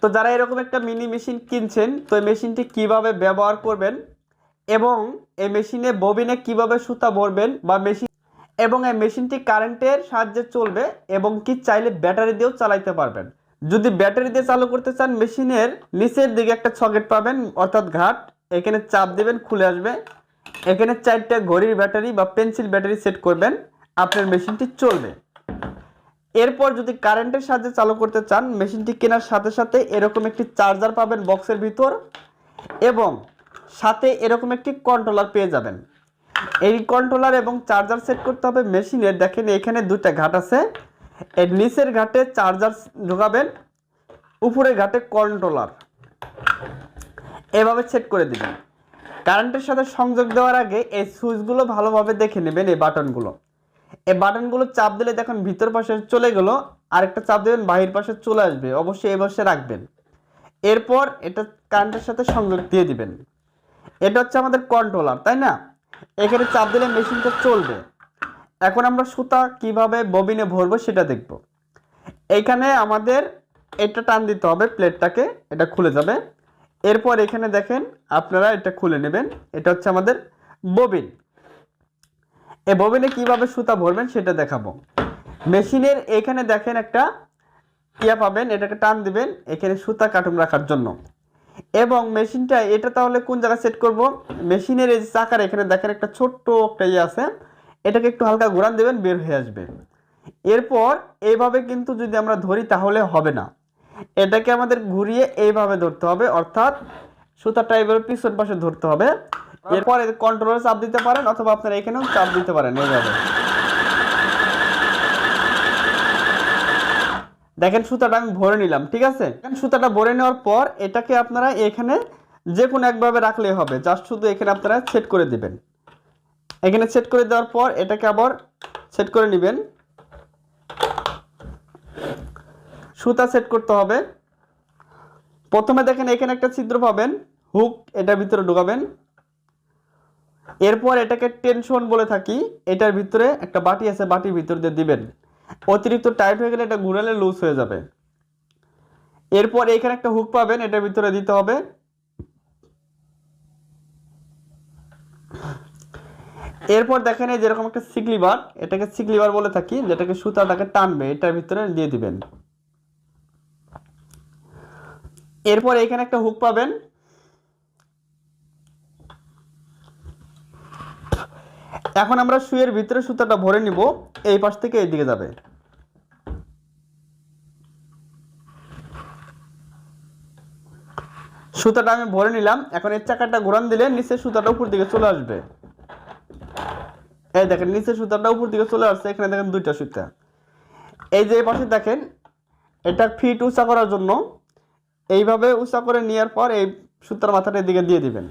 তো যারা এরকম একটা মিনি মেশিন কিনছেন, তো এই মেশিনটি কিভাবে ব্যবহার করবেন এবং এই মেশিনে ববিনে কিভাবে সুতা ভরবেন বা এই মেশিনটি কারেন্টের সাহায্যে চলবে এবং কি চাইলে ব্যাটারি দিয়েও চালাইতে পারবেন। যদি ব্যাটারি দিয়ে চালু করতে চান, মেশিনের নিচের দিকে একটা সকেট পাবেন অর্থাৎ ঘাট, এখানে চাপ দেবেন, খুলে আসবে। এখানে 4টা ঘড়ির ব্যাটারি বা পেন্সিল ব্যাটারি সেট করবেন, আপনার মেশিনটি চলবে। এরপর যদি কারেন্টের সাহায্যে চালু করতে চান, মেশিনটি কেনার সাথে সাথে এরকম একটি চার্জার পাবেন বক্সের ভিতর এবং সাথে এরকম একটি কন্ট্রোলার পেয়ে যাবেন। এই কন্ট্রোলার এবং চার্জার সেট করতে হবে মেশিনের। দেখেন এখানে 2টা ঘাট আছে, এর নিচের ঘাটে চার্জার ঢোকাবেন, উপরের ঘাটে কন্ট্রোলার, এভাবে সেট করে দিবেন। কারেন্টের সাথে সংযোগ দেওয়ার আগে এই সুইচগুলো ভালোভাবে দেখে নেবেন। এই বাটনগুলো চাপ দিলে দেখুন ভিতর পাশে চলে গেল, আরেকটা চাপ দেবেন বাহির পাশে চলে আসবে, অবশ্যই এই পাশে রাখবেন। এরপর এটা কারেন্টের সাথে সংযোগ দিয়ে দিবেন। এটা হচ্ছে আমাদের কন্ট্রোলার, তাই না? এখানে চাপ দিলে মেশিনটা চলবে। এখন আমরা সুতা কিভাবে ববিনে ভরবো সেটা দেখব। এইখানে আমাদের এটা টান দিতে হবে, প্লেটটাকে, এটা খুলে যাবে। এরপর এখানে দেখেন আপনারা এটা খুলে নেবেন, এটা হচ্ছে আমাদের ববিন। এই ববিনে কিভাবে সুতা ভরবেন সেটা দেখাবো। মেশিনের এখানে দেখেন একটা ইয়া পাবেন, এটাকে টান দিবেন এখানে সুতা কাটুন রাখার জন্য। এবং মেশিনটা এটা তাহলে কোন জায়গায় সেট করব, মেশিনের এই চাকার এখানে দেখেন একটা ছোট্ট একটা ইয়ে আছে, এটাকে একটু হালকা ঘোরান দেবেন, বের হয়ে আসবে। এরপর এইভাবে কিন্তু যদি আমরা ধরি তাহলে হবে না, এটাকে আমাদের ঘুরিয়ে এইভাবে ধরতে হবে, অর্থাৎ সুতাটা এইভাবে পিছন পাশে ধরতে হবে। এরপর কন্ট্রোলারে চাপ দিতে পারেন অথবা আপনারা এখানেও চাপ দিতে পারেন। এইভাবে দেখেন সুতাটা আমি ভরে নিলাম, ঠিক আছে? সুতাটা ভরে নেওয়ার পর এটাকে আপনারা এখানে যে কোনো একভাবে রাখলেই হবে, জাস্ট শুধু এখানে আপনারা সেট করে দিবেন। এখানে সেট করে দেওয়ার পর এটাকে আবার সেট করে নেবেন। সুতা সেট করতে হবে। প্রথমে দেখেন এখানে একটা ছিদ্র পাবেন, হুক, এটার ভিতরে ঢোকাবেন। এরপর এটাকে টেনশন বলে থাকি, এটার ভিতরে একটা বাটি আছে, বাটির ভিতর দিয়ে দিবেন। অতিরিক্ত টাইট হয়ে গেলে এটা ঘুরালে লুজ হয়ে যাবে। এরপর এখানে একটা হুক পাবেন, এটার ভিতরে দিতে হবে। এরপর দেখেন এই যেরকম একটা সিকলিবার, এটাকে সিকলিবার বলে থাকি, যেটাকে সুতাটাকে টানবে, এটার ভিতরে দিয়ে দিবেন। এরপর এখানে একটা হুক পাবেন। এখন আমরা সুইয়ের ভিতরে সুতাটা ভরে নিব, এই পাশ থেকে এই দিকে যাবে। সুতাটা আমি ভরে নিলাম। এখন এর চাকাটা ঘোরান দিলে নিচে সুতাটা উপর দিকে চলে আসবে। এই দেখেন নিচে সুতাটা উপর দিকে চলে আসছে, এখানে দেখেন 2টা সুতা। এই যে এই পাশে দেখেন এটা ফিট উঁচা করার জন্য এইভাবে উঁচা করে নেওয়ার পর এই সুতার মাথাটা এদিকে দিয়ে দিবেন।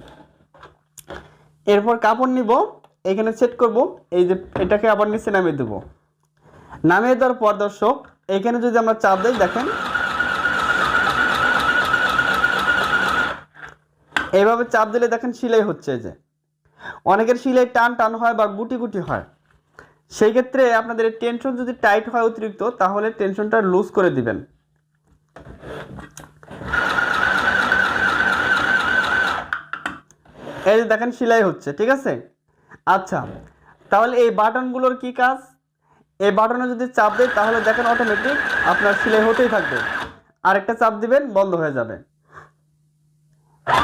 এরপর কাপড় নিব, এখানে সেট করব, এই যে এটাকে আবার নিচে নামিয়ে দেব। নামিয়ে দেওয়ার পর দর্শক এখানে যদি আমরা চাপ দিই, দেখেন এইভাবে চাপ দিলে দেখেন সেলাই হচ্ছে। যে অনেকের সেলাই টান টান হয় বা গুটি গুটি হয়, সেই ক্ষেত্রে আপনাদের টেনশন যদি টাইট হয় অতিরিক্ত, তাহলে টেনশনটা লুজ করে দিবেন। এই যে দেখেন সেলাই হচ্ছে, ঠিক আছে? আচ্ছা, তাহলে এই বাটনগুলোর কি কাজ? এই বাটনে যদি চাপ দেয় তাহলে দেখেন অটোমেটিক আপনার সেলাই হতেই থাকবে। আরেকটা চাপ দিবেন, বন্ধ হয়ে যাবে।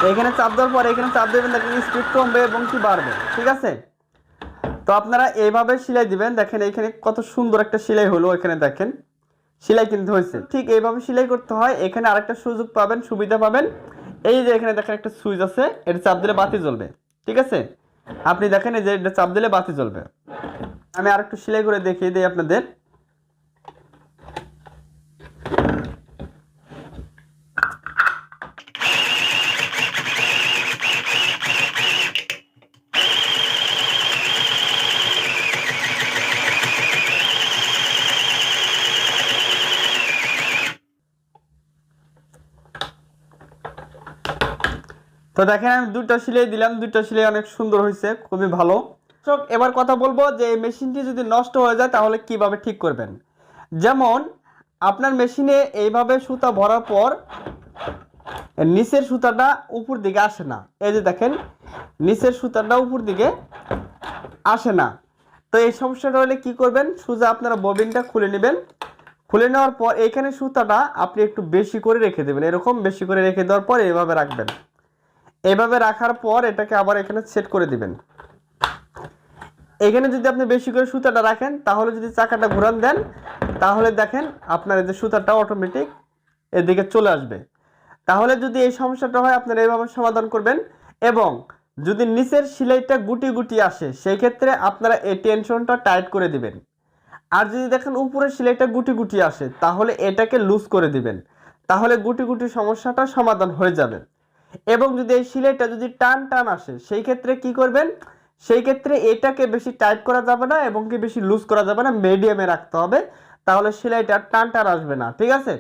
এখানে চাপ দেওয়ার পর এখানে চাপ দেবেন, দেখেন স্পিড কমবে এবং কি বাড়বে, ঠিক আছে? তো আপনারা এইভাবে সেলাই দিবেন। দেখেন এখানে কত সুন্দর একটা সেলাই হলো, এখানে দেখেন সেলাই কিন্তু হয়েছে। ঠিক এইভাবে সেলাই করতে হয়। এখানে আরেকটা সুযোগ পাবেন, সুবিধা পাবেন, এই যে এখানে দেখেন একটা সুইচ আছে, এটা চাপ দিলে বাতি জ্বলবে, ঠিক আছে? আপনি দেখেন এই যে এটা চাপ দিলে বাতি জ্বলবে। আমি আরেকটু সেলাই করে দেখিয়ে দিই আপনাদের। তো দেখেন আমি 2টা সেলাই দিলাম, 2টা সেলাই অনেক সুন্দর হয়েছে, খুবই ভালো। এবার কথা বলবো যে এই মেশিনটি যদি নষ্ট হয়ে যায় তাহলে কিভাবে ঠিক করবেন। যেমন আপনার মেশিনে এইভাবে সুতা ভরার পর নিচের সুতাটা উপর দিকে আসে না, এই যে দেখেন নিচের সুতাটা উপর দিকে আসে না। তো এই সমস্যাটা হলে কি করবেন, সোজা আপনারা ববিনটা খুলে নেবেন। খুলে নেওয়ার পর এখানে সুতাটা আপনি একটু বেশি করে রেখে দেবেন, এরকম বেশি করে রেখে দেওয়ার পর এইভাবে রাখবেন। এইভাবে রাখার পর এটাকে আবার এখানে সেট করে দিবেন। এখানে যদি আপনি বেশি করে সুতাটা রাখেন, তাহলে যদি চাকাটা ঘুরান দেন, তাহলে দেখেন আপনার এই যে সুতাটা অটোমেটিক এদিকে চলে আসবে। তাহলে যদি এই সমস্যাটা হয় আপনারা এইভাবে সমাধান করবেন। এবং যদি নিচের সেলাইটা গুটি গুটি আসে, সেই ক্ষেত্রে আপনারা এই টেনশনটা টাইট করে দিবেন। আর যদি দেখেন উপরের সেলাইটা গুটি গুটি আসে, তাহলে এটাকে লুজ করে দিবেন। তাহলে গুটি গুটি সমস্যাটা সমাধান হয়ে যাবে। এবং যদি এই সেলাইটা যদি টান টান আসে, সেই ক্ষেত্রে কি করবেন, সেই ক্ষেত্রে এটাকে বেশি টাইট করা যাবে না এবং কি বেশি লুজ করা যাবে না, মিডিয়ামে রাখতে হবে। তাহলে সেলাইটা টান টান আসবে না, ঠিক আছে।